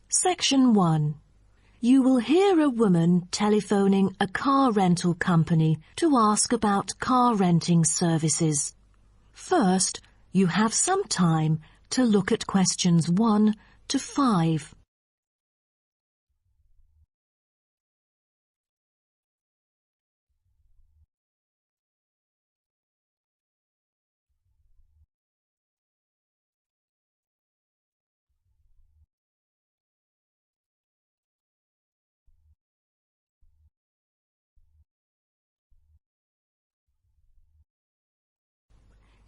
Section 1. You will hear a woman telephoning a car rental company to ask about car renting services. First, you have some time to look at questions 1 to 5.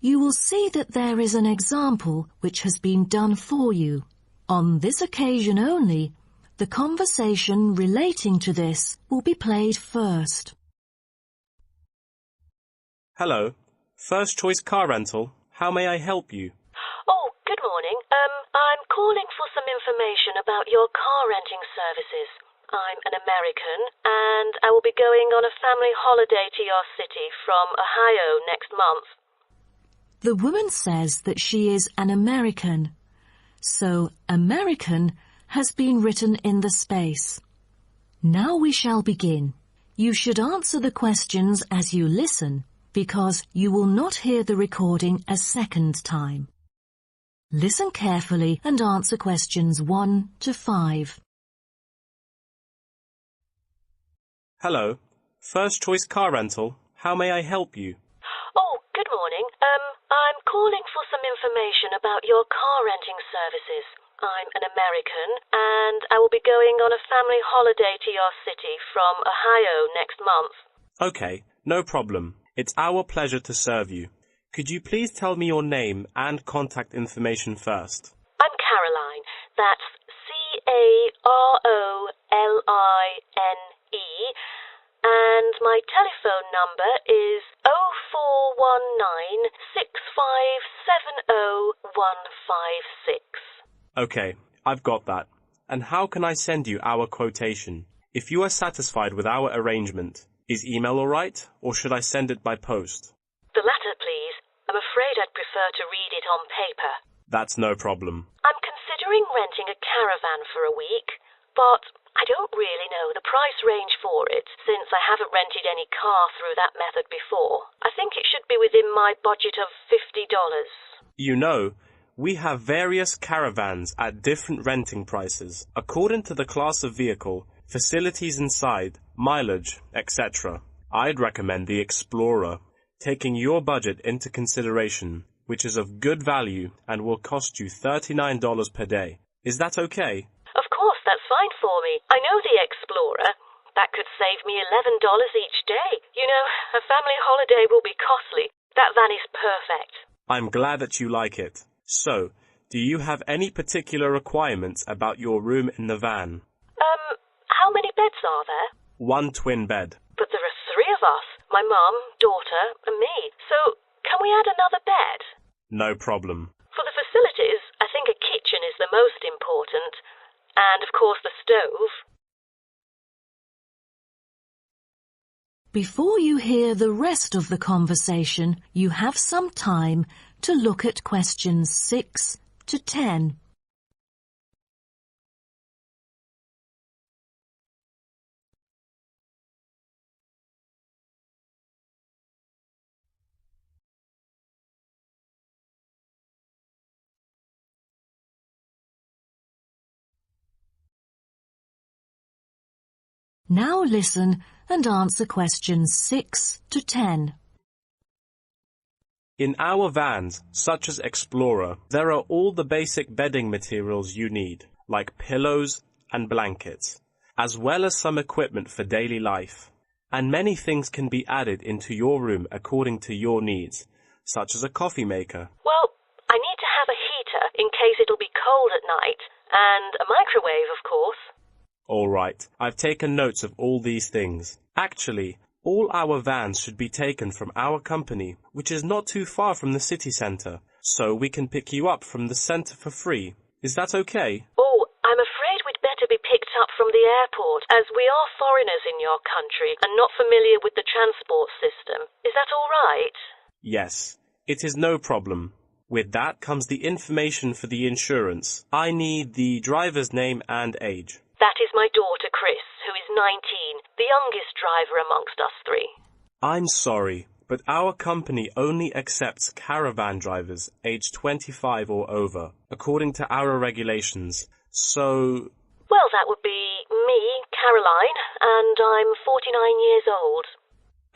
You will see that there is an example which has been done for you. On this occasion only, the conversation relating to this will be played first. Hello. First Choice Car Rental. How may I help you? Oh, good morning. I'm calling for some information about your car renting services. I'm an American, and I will be going on a family holiday to your city from Ohio next month. The woman says that she is an American, so American has been written in the space. Now we shall begin. You should answer the questions as you listen, because you will not hear the recording a second time. Listen carefully and answer questions 1 to 5. Hello. First Choice Car Rental. How may I help you? Oh, good morning. I'm calling for some information about your car renting services. I'm an American, and I will be going on a family holiday to your city from Ohio next month. Okay, no problem. It's our pleasure to serve you. Could you please tell me your name and contact information first? I'm Caroline. That's Caroline. And my telephone number is 0419-6570-156. Okay, I've got that. And how can I send you our quotation? If you are satisfied with our arrangement, is email all right, or should I send it by post? The latter, please. I'm afraid I'd prefer to read it on paper. That's no problem. I'm considering renting a caravan for a week, but I don't really know the price range for it, since I haven't rented any car through that method before. I think it should be within my budget of $50. You know, we have various caravans at different renting prices, according to the class of vehicle, facilities inside, mileage, etc. I'd recommend the Explorer, taking your budget into consideration, which is of good value and will cost you $39 per day. Is that okay? Of course, that's fine for me. I know the Explorer. That could save me $11 each day. You know, a family holiday will be costly. That van is perfect. I'm glad that you like it. So, do you have any particular requirements about your room in the van? How many beds are there? 1 twin bed. But there are 3 of us. My mum, daughter, and me. So, can we add another bed? No problem. For the facilities, I think a kitchen is the most important. And, of course, the stove. Before you hear the rest of the conversation, you have some time to look at questions 6 to 10. Now listen and answer questions 6 to 10. In our vans, such as Explorer, there are all the basic bedding materials you need, like pillows and blankets, as well as some equipment for daily life. And many things can be added into your room according to your needs, such as a coffee maker. Well, I need to have a heater in case it'll be cold at night, and a microwave, of course. All right, I've taken notes of all these things. Actually, all our vans should be taken from our company, which is not too far from the city centre, so we can pick you up from the centre for free. Is that okay? Oh, I'm afraid we'd better be picked up from the airport, as we are foreigners in your country and not familiar with the transport system. Is that all right? Yes, it is no problem. With that comes the information for the insurance. I need the driver's name and age. That is my daughter, Chris, who is 19, the youngest driver amongst us three. I'm sorry, but our company only accepts caravan drivers aged 25 or over, according to our regulations. So... Well, that would be me, Caroline, and I'm 49 years old.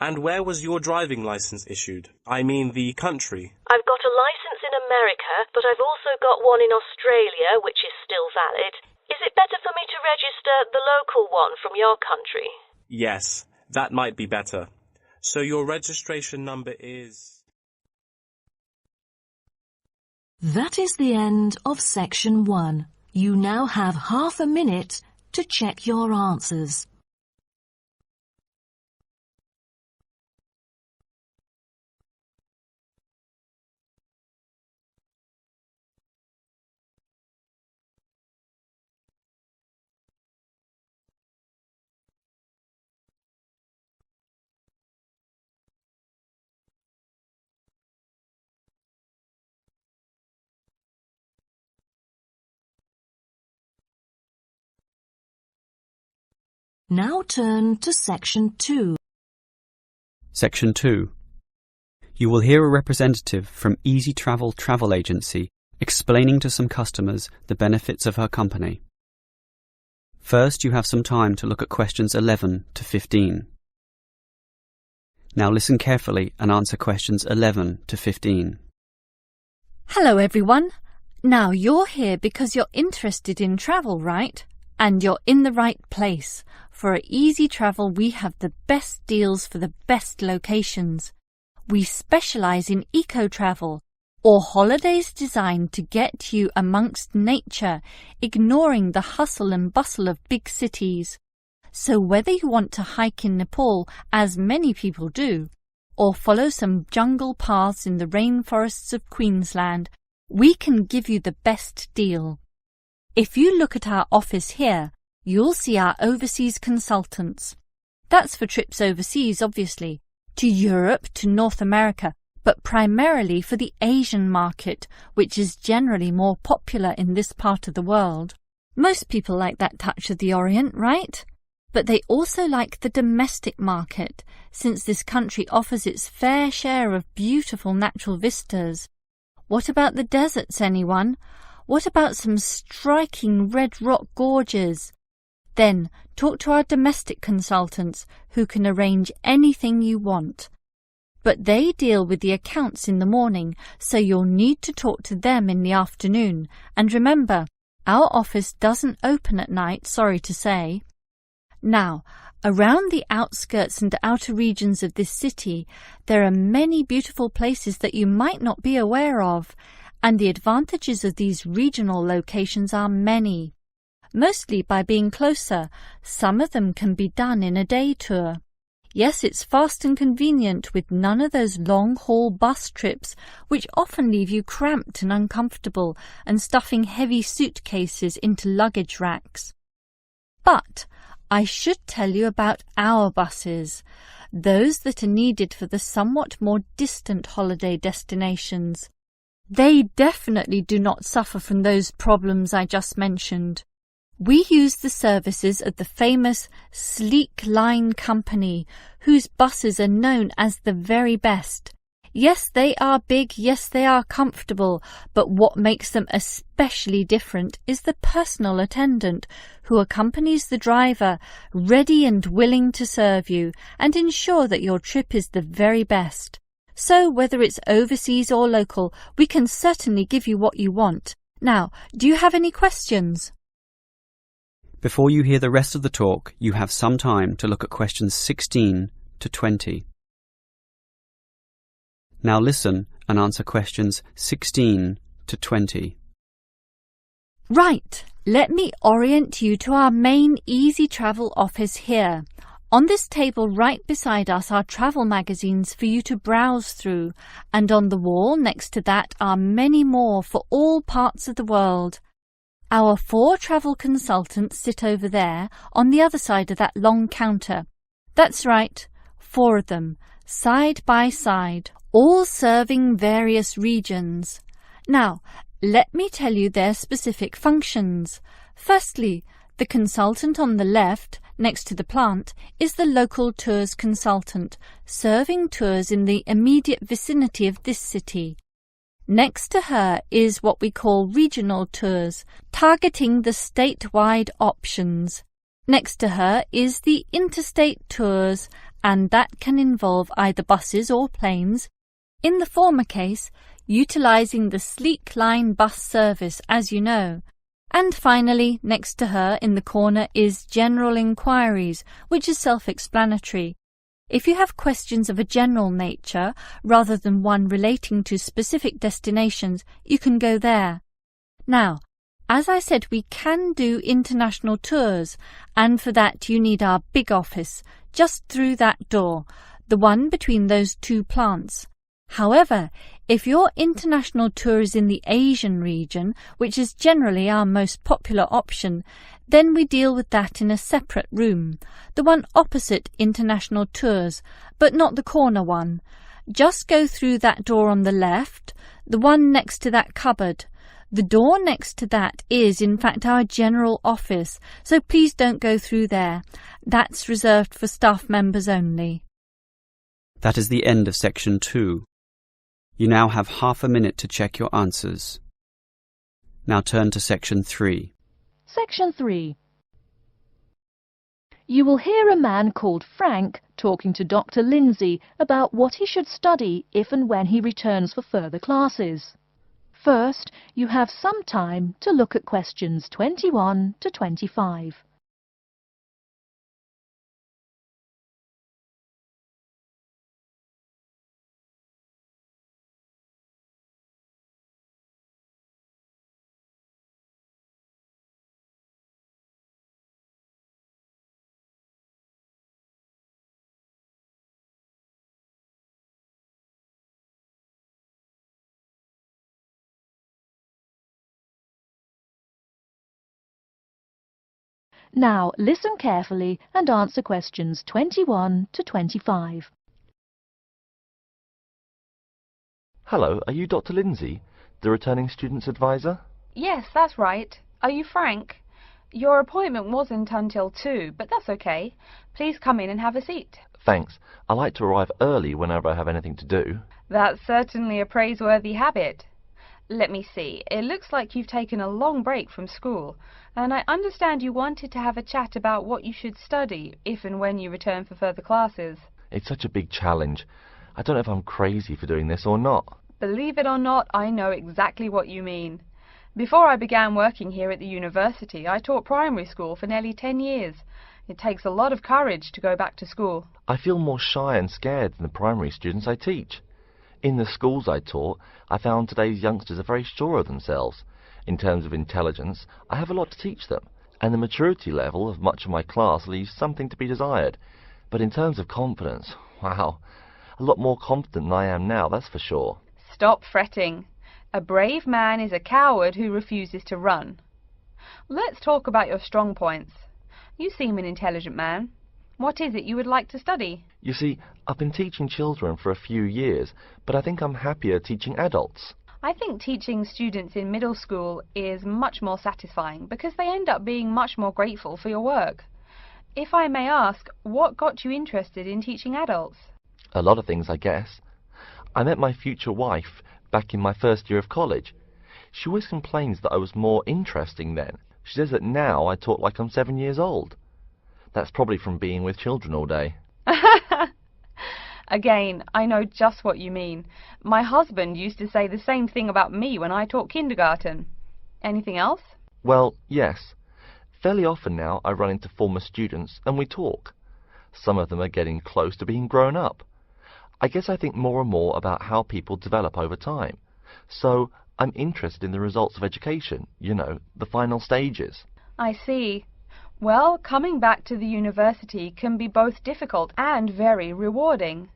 And where was your driving license issued? I mean the country. I've got a license in America, but I've also got one in Australia, which is still valid. Is it better for me to register the local one from your country? Yes, that might be better. So your registration number is... That is the end of section 1. You now have half a minute to check your answers. Now turn to section 2. Section 2. You will hear a representative from Easy Travel Travel Agency explaining to some customers the benefits of her company. First, you have some time to look at questions 11 to 15. Now listen carefully and answer questions 11 to 15. Hello everyone. Now you're here because you're interested in travel, right? And you're in the right place. For Easy Travel, we have the best deals for the best locations. We specialize in eco-travel, or holidays designed to get you amongst nature, ignoring the hustle and bustle of big cities. So whether you want to hike in Nepal, as many people do, or follow some jungle paths in the rainforests of Queensland, we can give you the best deal. If you look at our office here, you'll see our overseas consultants. That's for trips overseas, obviously, to Europe, to North America, but primarily for the Asian market, which is generally more popular in this part of the world. Most people like that touch of the Orient, right? But they also like the domestic market, since this country offers its fair share of beautiful natural vistas. What about the deserts, anyone? What about some striking red rock gorges? Then talk to our domestic consultants who can arrange anything you want. But they deal with the accounts in the morning, so you'll need to talk to them in the afternoon. And remember, our office doesn't open at night, sorry to say. Now, around the outskirts and outer regions of this city, there are many beautiful places that you might not be aware of, and the advantages of these regional locations are many. Mostly by being closer, some of them can be done in a day tour. Yes, it's fast and convenient with none of those long-haul bus trips which often leave you cramped and uncomfortable and stuffing heavy suitcases into luggage racks. But I should tell you about our buses, those that are needed for the somewhat more distant holiday destinations. They definitely do not suffer from those problems I just mentioned. We use the services of the famous Sleek Line Company, whose buses are known as the very best. Yes, they are big, yes, they are comfortable, but what makes them especially different is the personal attendant who accompanies the driver, ready and willing to serve you and ensure that your trip is the very best. So whether it's overseas or local, we can certainly give you what you want. Now, do you have any questions? Before you hear the rest of the talk, you have some time to look at questions 16 to 20. Now listen and answer questions 16 to 20. Right, let me orient you to our main Easy Travel office here. On this table right beside us are travel magazines for you to browse through, and on the wall next to that are many more for all parts of the world. Our 4 travel consultants sit over there on the other side of that long counter. That's right, 4 of them, side by side, all serving various regions. Now, let me tell you their specific functions. Firstly, the consultant on the left, next to the plant, is the local tours consultant, serving tours in the immediate vicinity of this city. Next to her is what we call regional tours, targeting the statewide options. Next to her is the interstate tours, and that can involve either buses or planes. In the former case, utilising the Sleek Line bus service, as you know. And finally, next to her in the corner is General Inquiries, which is self-explanatory. If you have questions of a general nature, rather than one relating to specific destinations, you can go there. Now, as I said, we can do international tours, and for that you need our big office, just through that door, the one between those two plants. However, if your international tour is in the Asian region, which is generally our most popular option, then we deal with that in a separate room, the one opposite international tours, but not the corner one. Just go through that door on the left, the one next to that cupboard. The door next to that is, in fact, our general office, so please don't go through there. That's reserved for staff members only. That is the end of section 2. You now have half a minute to check your answers. Now turn to section 3. Section 3. You will hear a man called Frank talking to Dr. Lindsay about what he should study if and when he returns for further classes. First, you have some time to look at questions 21 to 25. Now, listen carefully and answer questions 21 to 25. Hello, are you Dr. Lindsay, the returning students advisor? Yes, that's right. Are you Frank? Your appointment wasn't until 2, but that's okay. Please come in and have a seat. Thanks. I like to arrive early whenever I have anything to do. That's certainly a praiseworthy habit. Let me see. It looks like you've taken a long break from school, and I understand you wanted to have a chat about what you should study if and when you return for further classes. It's such a big challenge. I don't know if I'm crazy for doing this or not. Believe it or not, I know exactly what you mean. Before I began working here at the university, I taught primary school for nearly 10 years. It takes a lot of courage to go back to school. I feel more shy and scared than the primary students I teach. In the schools I taught, I found today's youngsters are very sure of themselves. In terms of intelligence, I have a lot to teach them, and the maturity level of much of my class leaves something to be desired. But in terms of confidence, wow, a lot more confident than I am now, that's for sure. Stop fretting. A brave man is a coward who refuses to run. Let's talk about your strong points. You seem an intelligent man. What is it you would like to study? You see, I've been teaching children for a few years, but I think I'm happier teaching adults. I think teaching students in middle school is much more satisfying because they end up being much more grateful for your work. If I may ask, what got you interested in teaching adults? A lot of things, I guess. I met my future wife back in my first year of college. She always complains that I was more interesting then. She says that now I talk like I'm 7 years old. That's probably from being with children all day. Again, I know just what you mean. My husband used to say the same thing about me when I taught kindergarten. Anything else? Well, yes. Fairly often now I run into former students and we talk. Some of them are getting close to being grown up. I guess I think more and more about how people develop over time. So I'm interested in the results of education, you know, the final stages. I see. Well, coming back to the university can be both difficult and very rewarding.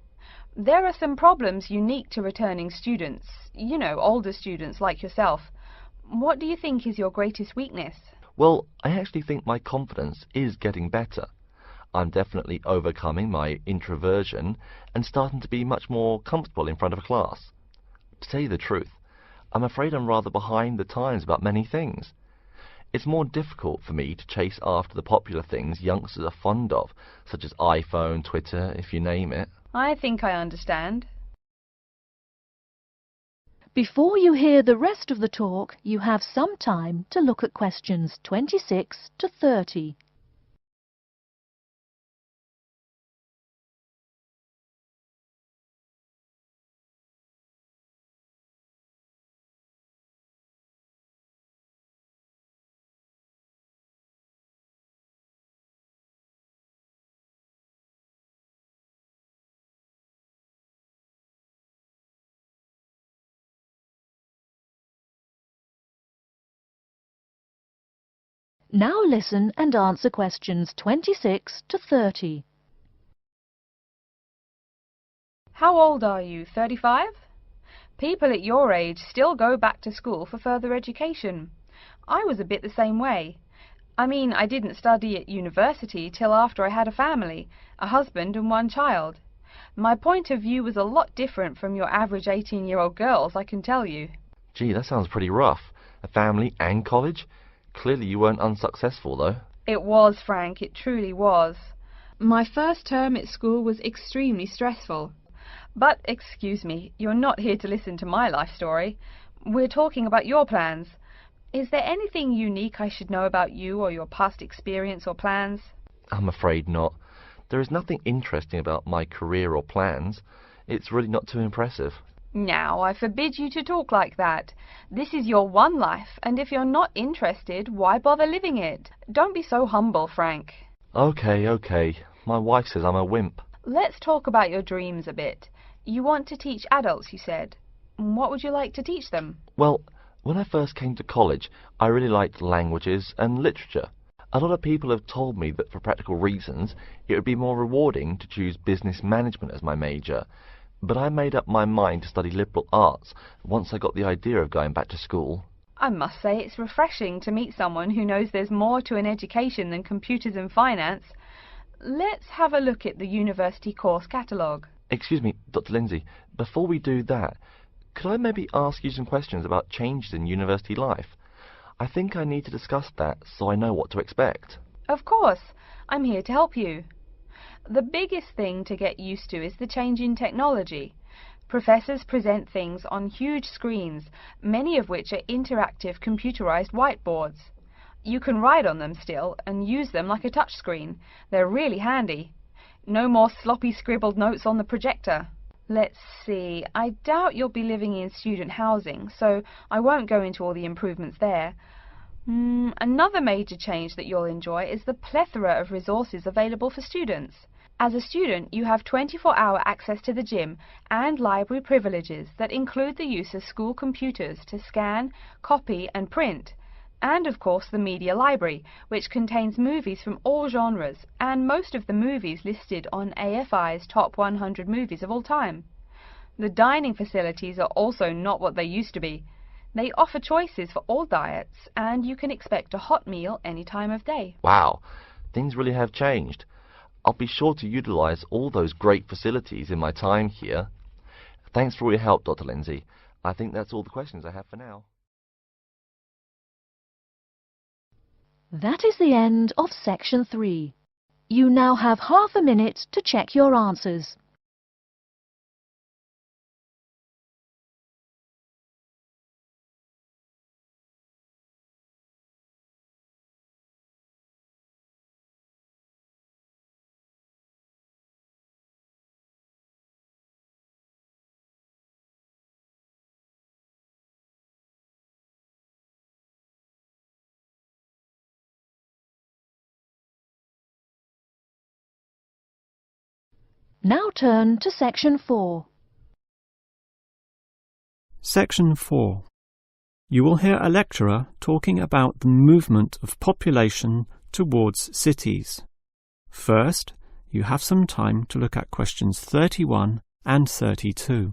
There are some problems unique to returning students, you know, older students like yourself. What do you think is your greatest weakness? Well, I actually think my confidence is getting better. I'm definitely overcoming my introversion and starting to be much more comfortable in front of a class. To tell you the truth, I'm afraid I'm rather behind the times about many things. It's more difficult for me to chase after the popular things youngsters are fond of, such as iPhone, Twitter, if you name it. I think I understand. Before you hear the rest of the talk, you have some time to look at questions 26 to 30. Now listen and answer questions 26 to 30. How old are you? 35? People at your age still go back to school for further education. I was a bit the same way. I mean, I didn't study at university till after I had a family, a husband and one child. My point of view was a lot different from your average 18-year-old girls, I can tell you. Gee, that sounds pretty rough. A family and college? Clearly you weren't unsuccessful, though. It was, Frank, it truly was. My first term at school was extremely stressful. But, excuse me, you're not here to listen to my life story. We're talking about your plans. Is there anything unique I should know about you or your past experience or plans? I'm afraid not. There is nothing interesting about my career or plans. It's really not too impressive. Now, I forbid you to talk like that. This is your one life, and if you're not interested, why bother living it? Don't be so humble, Frank. Okay. My wife says I'm a wimp. Let's talk about your dreams a bit. You want to teach adults, you said. What would you like to teach them? Well, when I first came to college, I really liked languages and literature. A lot of people have told me that for practical reasons, it would be more rewarding to choose business management as my major. But I made up my mind to study liberal arts once I got the idea of going back to school. I must say it's refreshing to meet someone who knows there's more to an education than computers and finance. Let's have a look at the university course catalogue. Excuse me, Dr. Lindsay, before we do that, could I maybe ask you some questions about changes in university life? I think I need to discuss that so I know what to expect. Of course, I'm here to help you. The biggest thing to get used to is the change in technology. Professors present things on huge screens, many of which are interactive computerized whiteboards. You can write on them still and use them like a touchscreen. They're really handy. No more sloppy scribbled notes on the projector. Let's see, I doubt you'll be living in student housing, so I won't go into all the improvements there. Another major change that you'll enjoy is the plethora of resources available for students. As a student, you have 24-hour access to the gym and library privileges that include the use of school computers to scan, copy and print, and of course the media library, which contains movies from all genres and most of the movies listed on AFI's top 100 movies of all time. The dining facilities are also not what they used to be. They offer choices for all diets, and you can expect a hot meal any time of day. Wow, things really have changed. I'll be sure to utilize all those great facilities in my time here. Thanks for all your help, Dr. Lindsay. I think that's all the questions I have for now. That is the end of section 3. You now have half a minute to check your answers. Now turn to section 4. Section 4. You will hear a lecturer talking about the movement of population towards cities. First, you have some time to look at questions 31 and 32.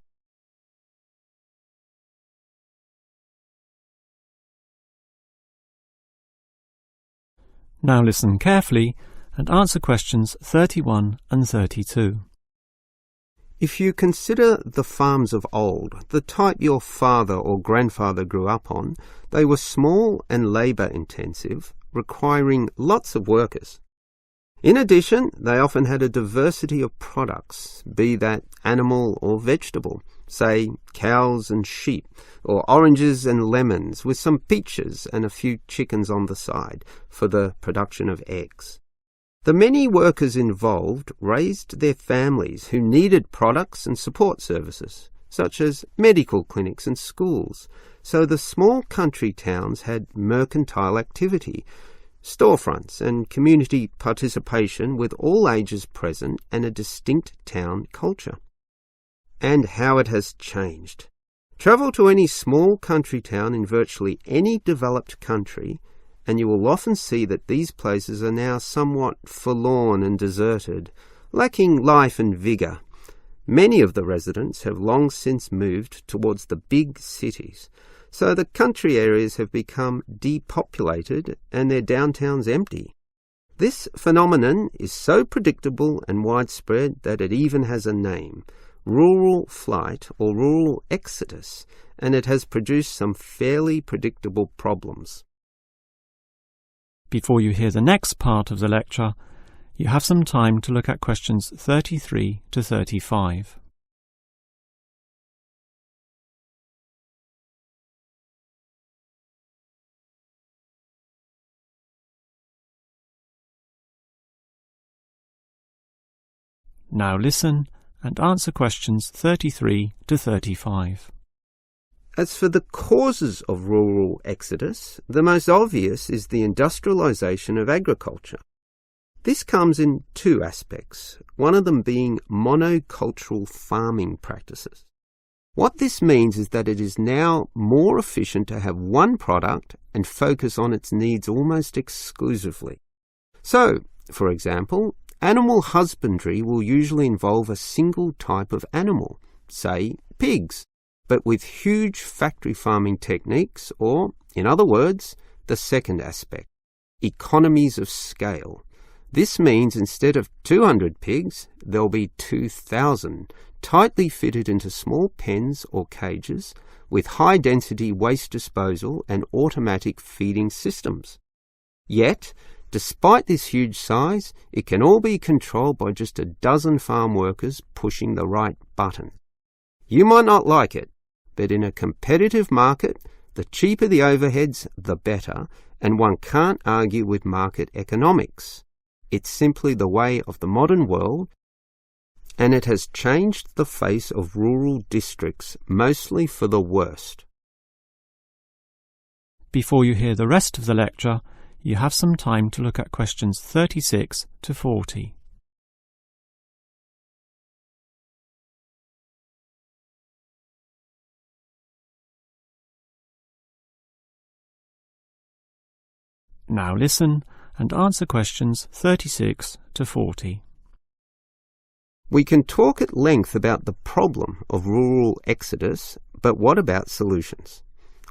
Now listen carefully and answer questions 31 and 32. If you consider the farms of old, the type your father or grandfather grew up on, they were small and labour-intensive, requiring lots of workers. In addition, they often had a diversity of products, be that animal or vegetable, say cows and sheep, or oranges and lemons, with some peaches and a few chickens on the side for the production of eggs. The many workers involved raised their families who needed products and support services, such as medical clinics and schools, so the small country towns had mercantile activity, storefronts and community participation with all ages present and a distinct town culture. And how it has changed. Travel to any small country town in virtually any developed country, and you will often see that these places are now somewhat forlorn and deserted, lacking life and vigour. Many of the residents have long since moved towards the big cities, so the country areas have become depopulated and their downtowns empty. This phenomenon is so predictable and widespread that it even has a name, rural flight or rural exodus, and it has produced some fairly predictable problems. Before you hear the next part of the lecture, you have some time to look at questions 33 to 35. Now listen and answer questions 33 to 35. As for the causes of rural exodus, the most obvious is the industrialisation of agriculture. This comes in two aspects, one of them being monocultural farming practices. What this means is that it is now more efficient to have one product and focus on its needs almost exclusively. So, for example, animal husbandry will usually involve a single type of animal, say pigs, but with huge factory farming techniques, or, in other words, the second aspect, economies of scale. This means instead of 200 pigs, there'll be 2,000, tightly fitted into small pens or cages, with high-density waste disposal and automatic feeding systems. Yet, despite this huge size, it can all be controlled by just a dozen farm workers pushing the right button. You might not like it, but in a competitive market, the cheaper the overheads, the better, and one can't argue with market economics. It's simply the way of the modern world, and it has changed the face of rural districts, mostly for the worst. Before you hear the rest of the lecture, you have some time to look at questions 36 to 40. Now listen and answer questions 36 to 40. We can talk at length about the problem of rural exodus, but what about solutions?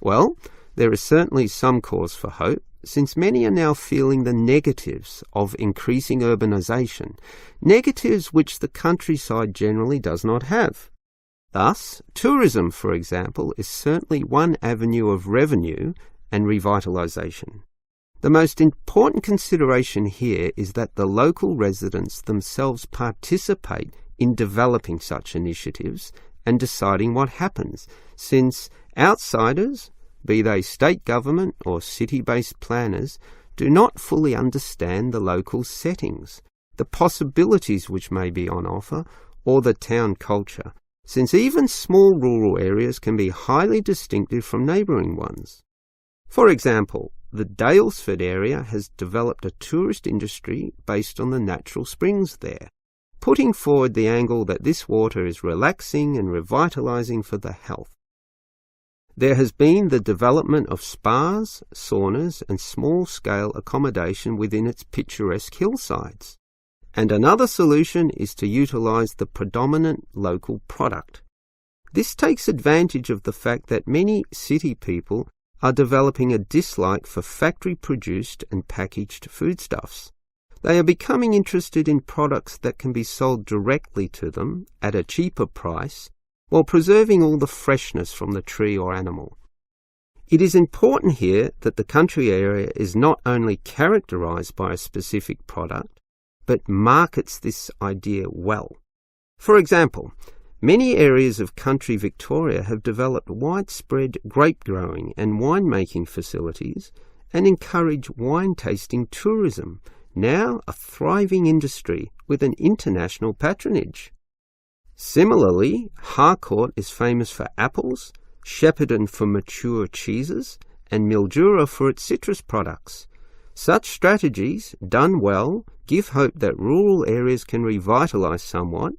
Well, there is certainly some cause for hope, since many are now feeling the negatives of increasing urbanisation, negatives which the countryside generally does not have. Thus, tourism, for example, is certainly one avenue of revenue and revitalisation. The most important consideration here is that the local residents themselves participate in developing such initiatives and deciding what happens, since outsiders, be they state government or city-based planners, do not fully understand the local settings, the possibilities which may be on offer, or the town culture, since even small rural areas can be highly distinctive from neighbouring ones. For example, the Daylesford area has developed a tourist industry based on the natural springs there, putting forward the angle that this water is relaxing and revitalising for the health. There has been the development of spas, saunas and small-scale accommodation within its picturesque hillsides. And another solution is to utilise the predominant local product. This takes advantage of the fact that many city people are developing a dislike for factory-produced and packaged foodstuffs. They are becoming interested in products that can be sold directly to them at a cheaper price while preserving all the freshness from the tree or animal. It is important here that the country area is not only characterized by a specific product, but markets this idea well. For example, many areas of country Victoria have developed widespread grape growing and winemaking facilities and encourage wine tasting tourism, now a thriving industry with an international patronage. Similarly, Harcourt is famous for apples, Shepparton for mature cheeses, and Mildura for its citrus products. Such strategies, done well, give hope that rural areas can revitalise somewhat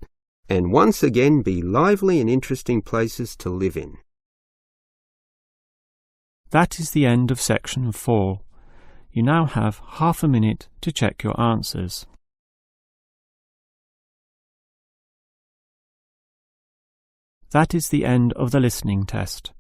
and once again be lively and interesting places to live in. That is the end of section 4. You now have half a minute to check your answers. That is the end of the listening test.